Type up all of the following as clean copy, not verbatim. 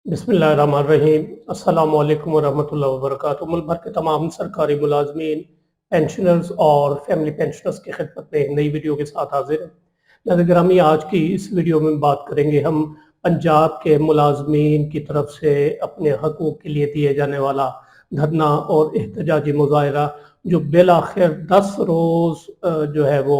बिस्मिल्लाहिर्रहमानिर्रहीम। अस्सलामु अलैकुम वरहमतुल्लाहि वबरकातुहू। मुल्क भर के तमाम सरकारी मुलाजमीन, पेंशनर्स और फैमिली पेंशनर्स की खिदमत में एक नई वीडियो के साथ हाजिर हैं। नाज़रीन गिरामी, आज की इस वीडियो में बात करेंगे हम पंजाब के मुलाजमीन की तरफ से अपने हकूक़ के लिए दिए जाने वाला धरना और एहतजाजी मुज़ाहरा जो बिलाखिर 10 रोज़ जो है वो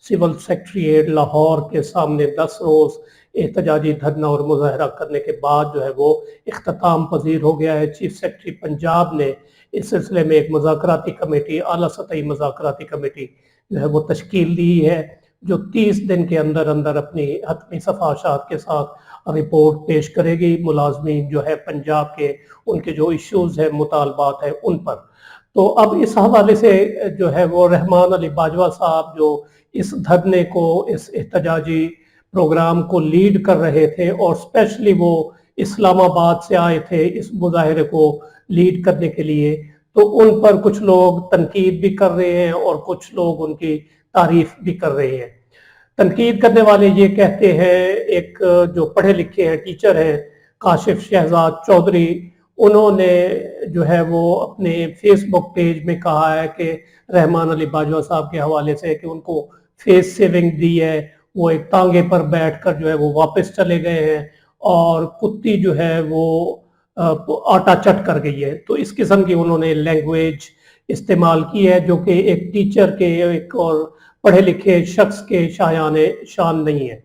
सिविल सेक्रेटेरिएट लाहौर के सामने 10 रोज़ एहतजाजी धरना और मुज़ाहरा करने के बाद जो है वो इख्तिताम पजीर हो गया है। चीफ सेक्रेटरी पंजाब ने इस सिलसिले में एक मुज़ाकराती कमेटी, आला सतही मुज़ाकराती कमेटी जो है वो तश्कील दी है, जो 30 दिन के अंदर अंदर अपनी हतमी सफारशात के साथ रिपोर्ट पेश करेगी मुलाजमीन जो है पंजाब के, उनके जो इश्यूज़ हैं, मुतालबात हैं उन पर। तो अब इस हवाले से जो है वो रहमान अली बाजवा साहब जो इस धरने को, इस एहतजाजी प्रोग्राम को लीड कर रहे थे और स्पेशली वो इस्लामाबाद से आए थे इस मुजाहरे को लीड करने के लिए, तो उन पर कुछ लोग तनकीद भी कर रहे हैं और कुछ लोग उनकी तारीफ भी कर रहे हैं। तनकीद करने वाले ये कहते हैं, एक जो पढ़े लिखे हैं टीचर हैं काशिफ शहजाद चौधरी, उन्होंने जो है वो अपने फेसबुक पेज में कहा है कि रहमान अली बाजवा साहब के हवाले से कि उनको फेस सेविंग दी है, वो एक तांगे पर बैठकर जो है वो वापस चले गए हैं और कुत्ती जो है वो आटा चट कर गई है। तो इस किस्म की उन्होंने लैंग्वेज इस्तेमाल की है जो कि एक टीचर के, एक और पढ़े लिखे शख्स के शायाने शान नहीं है।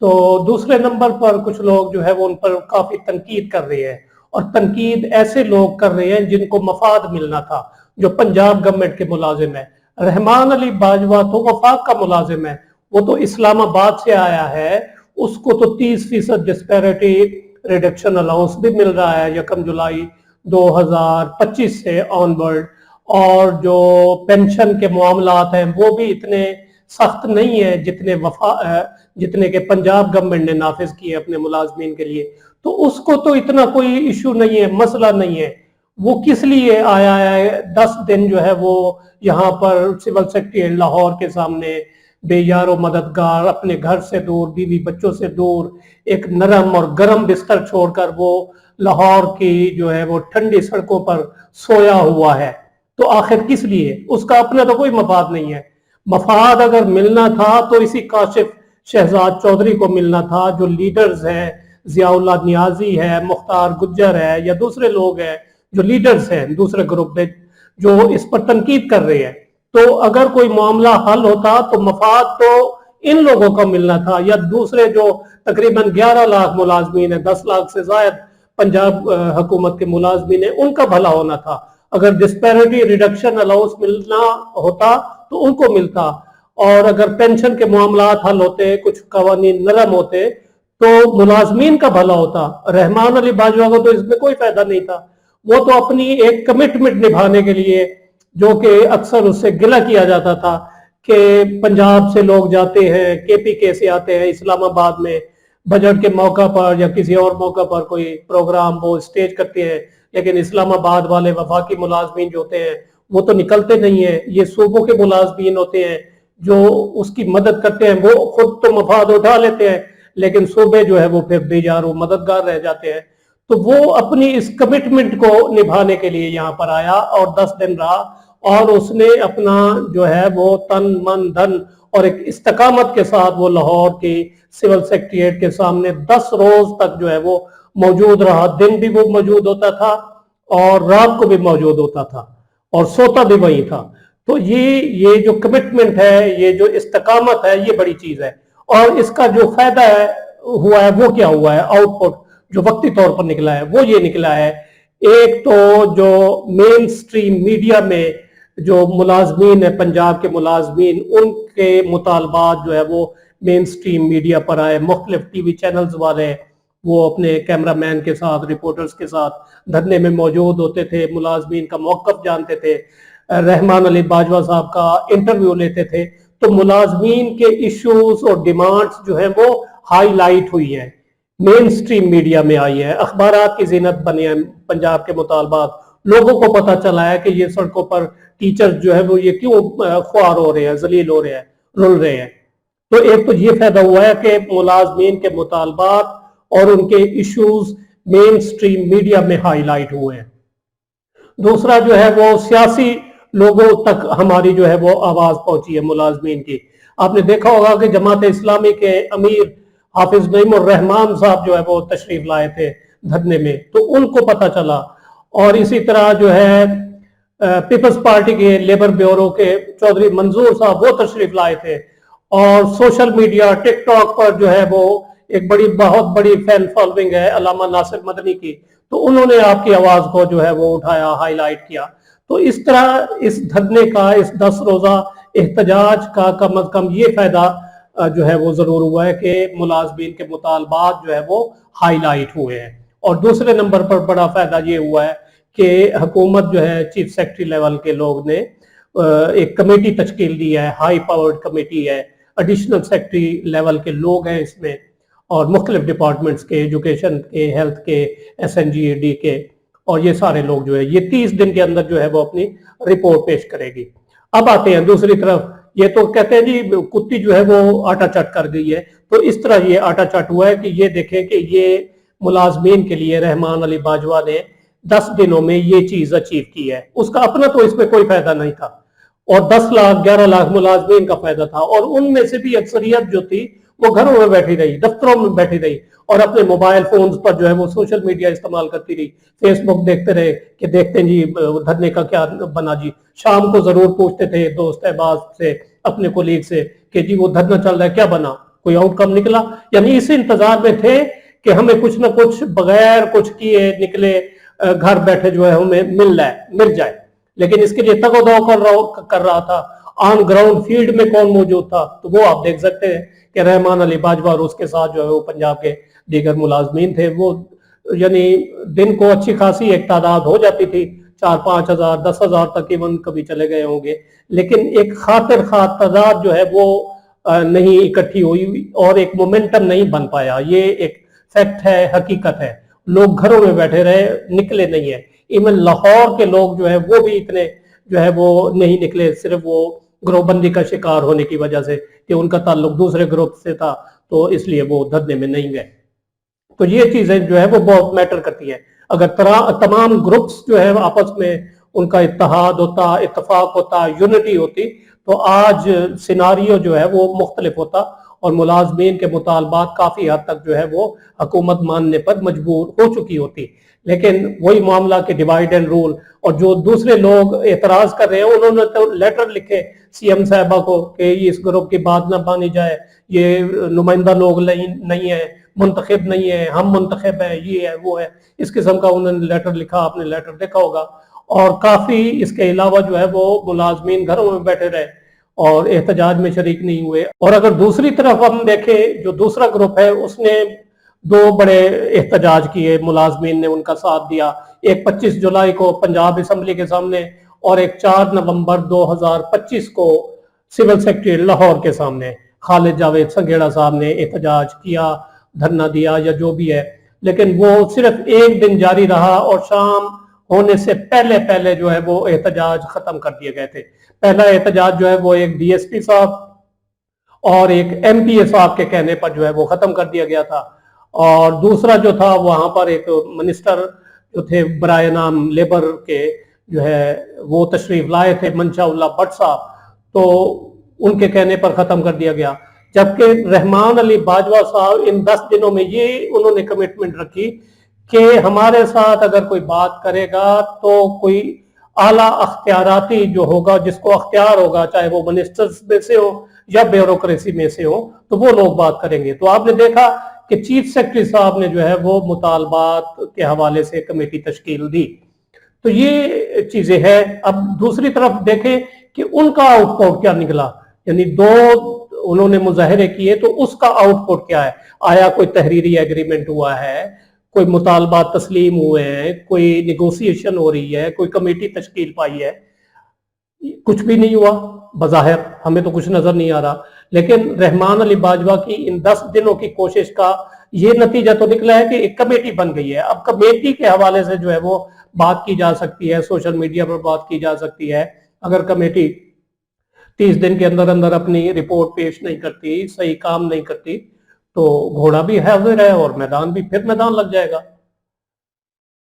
तो दूसरे नंबर पर कुछ लोग जो है वो उन पर काफ़ी तनकीद कर रहे हैं, और तनकीद ऐसे लोग कर रहे हैं जिनको मफाद मिलना था, जो पंजाब गवर्नमेंट के मुलाजिम है। रहमान अली बाजवा तो वफाक का मुलाजिम है, वो तो इस्लामाबाद से आया है, उसको तो 30% डिस्पैरिटी रिडक्शन अलाउंस भी मिल रहा है 1 जुलाई 2025 से ऑनवर्ड, और जो पेंशन के मामलात हैं वो भी इतने सख्त नहीं है जितने के पंजाब गवर्नमेंट ने नाफिज किए अपने मुलाजमीन के लिए। तो उसको तो इतना कोई इशू नहीं है, मसला नहीं है। वो किस लिए आया है 10 दिन जो है वो यहाँ पर सिविल सेक्रेटेरिएट लाहौर के सामने बेयारो मददगार, अपने घर से दूर, बीवी बच्चों से दूर, एक नरम और गर्म बिस्तर छोड़कर वो लाहौर की जो है वो ठंडी सड़कों पर सोया हुआ है। तो आखिर किस लिए? उसका अपना तो कोई मफाद नहीं है। मफाद अगर मिलना था तो इसी काशिफ शहजाद चौधरी को मिलना था, जो लीडर्स हैं, जियाउल्ला नियाजी है, मुख्तार गुज्जर है, या दूसरे लोग हैं जो लीडर्स हैं दूसरे ग्रुप में, जो इस पर तनकीद कर रहे हैं। तो अगर कोई मामला हल होता तो मफाद तो इन लोगों को मिलना था, या दूसरे जो तकरीबन 11 लाख मुलाजमीन है, 10 लाख से ज्यादा पंजाब हुकूमत के मुलाजमीन है, उनका भला होना था। अगर डिस्पैरिटी रिडक्शन अलाउंस मिलना होता तो उनको मिलता, और अगर पेंशन के मामला हल होते, कुछ कवानीन नरम होते, तो मुलाजमीन का भला होता। रहमान अली बाजवा को तो इसमें कोई फायदा नहीं था। वो तो अपनी एक कमिटमेंट निभाने के लिए, जो कि अक्सर उससे गिला किया जाता था कि पंजाब से लोग जाते हैं, KPK से आते हैं इस्लामाबाद में बजट के मौका पर या किसी और मौका पर कोई प्रोग्राम वो स्टेज करते हैं, लेकिन इस्लामाबाद वाले वफाकी मुलाजमीन जो होते हैं वो तो निकलते नहीं है। ये सूबों के मुलाजमीन होते हैं जो उसकी मदद करते हैं, वो खुद तो मफाद उठा लेते हैं, लेकिन सूबे जो है वो फिर बेजारो मददगार रह जाते हैं। तो वो अपनी इस कमिटमेंट को निभाने के लिए यहाँ पर आया और 10 दिन रहा, और उसने अपना जो है वो तन मन धन और एक इस्तकामत के साथ वो लाहौर की सिविल सेक्रेटेरिएट के सामने 10 रोज तक जो है वो मौजूद रहा। दिन भी वो मौजूद होता था और रात को भी मौजूद होता था और सोता भी वही था। तो ये जो कमिटमेंट है, ये जो इस्तकामत है, ये बड़ी चीज है। और इसका जो फायदा हुआ है वो क्या हुआ है, आउटपुट जो वक्ती तौर पर निकला है वो ये निकला है। एक तो जो मेन स्ट्रीम मीडिया में जो मुलाजमीन है, पंजाब के मुलाजमीन, उनके मुतालबात जो है वो मेन स्ट्रीम मीडिया पर आए। मुख्तलिफ TV चैनल्स वाले वो अपने कैमरामैन के साथ, रिपोर्टर्स के साथ धरने में मौजूद होते थे, मुलाजमीन का मौक़िफ़ जानते थे, रहमान अली बाजवा साहब का इंटरव्यू लेते थे। तो मुलाजमीन के इश्यूज और डिमांड्स जो है वो हाईलाइट हुई है, मेन स्ट्रीम मीडिया में आई है, अखबारात की जीनत बनी है। पंजाब के मुतालबात लोगों को पता चला है कि ये सड़कों पर टीचर्स जो है वो ये क्यों ख्वार हो रहे हैं, जलील हो रहे हैं, रुल रहे हैं। तो एक तो ये फायदा हुआ है कि मुलाजमीन के मुतालबात और उनके इश्यूज मेन स्ट्रीम मीडिया में हाईलाइट हुए हैं। दूसरा जो है वो सियासी लोगों तक हमारी जो है वो आवाज पहुंची है मुलाजमीन की। आपने देखा होगा कि जमात इस्लामी के अमीर हाफिज नईमुर रहमान साहब जो है वो तशरीफ लाए थे धरने में, तो उनको पता चला। और इसी तरह जो है पीपल्स पार्टी के लेबर ब्यूरो के चौधरी मंजूर साहब वो तशरीफ लाए थे। और सोशल मीडिया टिकटॉक पर जो है वो एक बहुत बड़ी फैन फॉलोइंग है अल्लामा नासिर मदनी की, तो उन्होंने आपकी आवाज को जो है वो उठाया, हाईलाइट किया। तो इस तरह इस धरने का, इस 10 रोजा एहतजाज का कम अज कम ये फायदा जो है वो जरूर हुआ है कि मुलाजमीन के मुतालबात जो है वो हाईलाइट हुए हैं। और दूसरे नंबर पर बड़ा फायदा ये हुआ है कि हुकूमत जो है चीफ सेक्रेटरी लेवल के लोग ने एक कमेटी तश्कील दी है, हाई पावर्ड कमेटी है, एडिशनल सेक्रेटरी लेवल के लोग हैं इसमें, और मुख्तलिफ डिपार्टमेंट्स के, एजुकेशन के, हेल्थ के, SNGAD के, और ये सारे लोग जो है ये 30 दिन के अंदर जो है वो अपनी रिपोर्ट पेश करेगी। अब आते हैं दूसरी तरफ, ये तो कहते हैं जी कुत्ती जो है वो आटा चट कर गई है, तो इस तरह ये आटा चट हुआ है कि ये देखें कि ये मुलाजमीन के लिए रहमान अली बाजवा ने 10 दिनों में ये चीज अचीव की है। उसका अपना तो इसमें कोई फायदा नहीं था, और 10 लाख 11 लाख मुलाजमीन का फायदा था, और उनमें से भी अक्सरियत जो थी वो घरों में बैठी रही, दफ्तरों में बैठी रही, और अपने मोबाइल फोन्स पर जो है वो सोशल मीडिया इस्तेमाल करती रही, फेसबुक देखते रहे कि देखते हैं जी धरने का क्या बना जी। शाम को जरूर पूछते थे दोस्त अहबाब से, अपने कोलीग से कि जी वो धरना चल रहा है, क्या बना, कोई आउटकम निकला? यानी इस इंतजार में थे कि हमें कुछ ना कुछ बगैर कुछ किए निकले घर बैठे जो है हमें मिल जाए। लेकिन इसके लिए तगोदो कर रहा था। ऑन ग्राउंड फील्ड में कौन मौजूद था? तो वो आप देख सकते हैं कि रहमान अली बाजवा और उसके साथ जो है वो पंजाब के दीगर मुलाजमीन थे। वो यानी दिन को अच्छी खासी एक तादाद हो जाती थी, 4-5 हजार 10 हजार तक इवन कभी चले गए होंगे, लेकिन एक खातिर खा तादाद जो है वो नहीं इकट्ठी हुई और एक मोमेंटम नहीं बन पाया। ये एक फैक्ट है, हकीकत है। लोग घरों में बैठे रहे, निकले नहीं है। इवन लाहौर के लोग जो है वो भी इतने जो है वो नहीं निकले, सिर्फ वो ग्रोहबंदी का शिकार होने की वजह से कि उनका ताल्लुक दूसरे ग्रुप से था, तो इसलिए वो धरने में नहीं गए। तो ये चीजें जो है वो बहुत मैटर करती है। अगर तमाम ग्रुप्स जो है आपस में उनका इत्तेहाद होता, इत्तेफाक होता, यूनिटी होती, तो आज सिनारियो जो है वो मुख्तलिफ होता और मुलाजमीन के मुतालबात काफी हद तक जो है वो हुकूमत मानने पर मजबूर हो चुकी होती। लेकिन वही मामला कि डिवाइड एंड रूल, और जो दूसरे लोग एतराज कर रहे हैं उन्होंने तो लेटर लिखे CM साहबा को कि इस ग्रुप की बात ना मानी जाए, ये नुमाइंदा लोग नहीं है, मुंतखब नहीं है, हम मुंतखब है, ये है वो है, इस किस्म का उन्होंने लेटर लिखा। आपने लेटर देखा होगा। और काफी इसके अलावा जो है वो मुलाजमीन घरों में बैठे रहे और एहतजाज में शरीक नहीं हुए। और अगर दूसरी तरफ हम देखें, जो दूसरा ग्रुप है उसने 2 बड़े एहतजाज किए, मुलाजमीन ने उनका साथ दिया। एक 25 जुलाई को पंजाब असम्बली के सामने और एक 4 नवंबर 2025 को सिविल सेक्रेटरी लाहौर के सामने खालिद जावेद संघेड़ा साहब ने एहतजाज किया, धरना दिया या जो भी है। लेकिन वो सिर्फ एक दिन जारी रहा और शाम होने से पहले पहले जो है वो एहतजाज खत्म कर दिए गए थे। पहला एहतजाज जो है वो एक DSP साहब और एक MPA साहब के कहने पर जो है वो खत्म कर दिया गया था। और दूसरा जो था वहां पर एक मिनिस्टर जो थे बराए नाम लेबर के जो है वो तशरीफ लाए थे, मंशाउल्लाह भट्ट साहब, तो उनके कहने पर खत्म कर दिया गया। जबकि रहमान अली बाजवा साहब इन 10 दिनों में ये उन्होंने कमिटमेंट रखी कि हमारे साथ अगर कोई बात करेगा तो कोई आला अख्तियाराती जो होगा, जिसको अख्तियार होगा, चाहे वो मिनिस्टर्स में से हो या ब्यूरोक्रेसी में से हो, तो वो लोग बात करेंगे। तो आपने देखा कि चीफ सेक्रेटरी साहब ने जो है वो मुतालबात के हवाले से कमेटी तश्कील दी। तो ये चीजें हैं। अब दूसरी तरफ देखें कि उनका आउटपुट क्या निकला, यानी 2 उन्होंने मुजाहरे किए, तो उसका आउटपुट क्या है? आया कोई तहरीरी एग्रीमेंट हुआ है, कोई मुतालबात तस्लीम हुए हैं, कोई निगोसिएशन हो रही है, कोई कमेटी तश्कील पाई है? कुछ भी नहीं हुआ बज़ाहिर, हमें तो कुछ नजर नहीं आ रहा। लेकिन रहमान अली बाजवा की इन 10 दिनों की कोशिश का ये नतीजा तो निकला है कि एक कमेटी बन गई है। अब कमेटी के हवाले से जो है वो बात की जा सकती है, सोशल मीडिया पर बात की जा सकती है। अगर कमेटी 30 दिन के अंदर अंदर अपनी रिपोर्ट पेश नहीं करती, सही काम नहीं करती, तो घोड़ा भी हाजिर है और मैदान भी फिर मैदान लग जाएगा।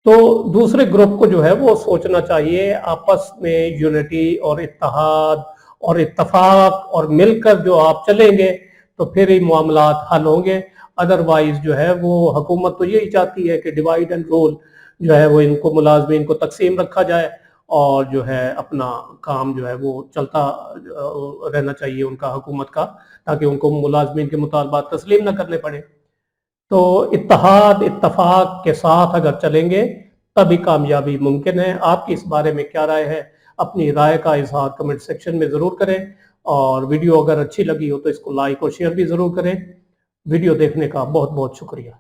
तो दूसरे ग्रुप को जो है वो सोचना चाहिए, आपस में यूनिटी और इत्तेहाद और इत्तेफाक और मिलकर जो आप चलेंगे तो फिर ही मामलात हल होंगे। अदरवाइज जो है वो हुकूमत तो यही चाहती है कि डिवाइड एंड रूल जो है वो इनको मुलाजमीन को तकसीम रखा जाए और जो है अपना काम जो है वो चलता रहना चाहिए उनका हुकूमत का, ताकि उनको मुलाजमीन के मुतालबात तस्लीम ना करने पड़े। तो इत्तेहाद इत्तेफाक के साथ अगर चलेंगे तभी कामयाबी मुमकिन है। आपकी इस बारे में क्या राय है? अपनी राय का इजहार कमेंट सेक्शन में ज़रूर करें, और वीडियो अगर अच्छी लगी हो तो इसको लाइक और शेयर भी ज़रूर करें। वीडियो देखने का बहुत बहुत शुक्रिया।